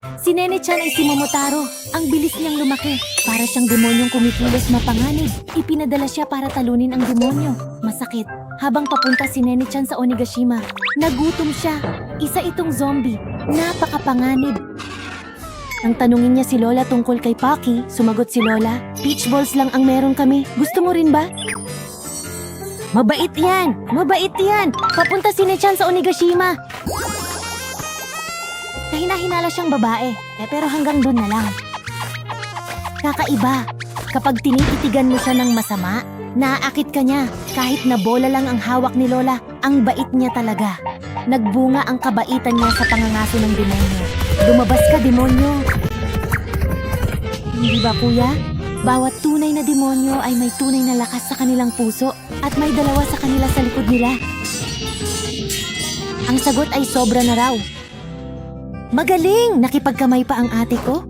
Si Nene-chan ay si Momotaro. Ang bilis niyang lumaki. Para siyang demonyong kumikilos mapanganib. Ipinadala siya para talunin ang demonyo. Masakit. Habang papunta si Nene-chan sa Onigashima, nagutom siya. Isa itong zombie. Napakapanganib. Nang tanungin niya si Lola tungkol kay Pocky, sumagot si Lola, "Peach balls lang ang meron kami. Gusto mo rin ba?" Mabait yan! Mabait yan! Papunta si Nechan sa Onigashima! Kahina-hinala siyang babae, pero hanggang doon na lang. Kakaiba. Kapag tinititigan mo siya ng masama, naaakit ka niya. Kahit na bola lang ang hawak ni Lola, ang bait niya talaga. Nagbunga ang kabaitan niya sa pangangaso ng demonyo. Lumabas ka, demonyo! Hindi ba, kuya? Bawat tunay na demonyo ay may tunay na lakas sa kanilang puso at may dalawa sa kanila sa likod nila. Ang sagot ay sobra na raw. Magaling! Nakipagkamay pa ang ate ko.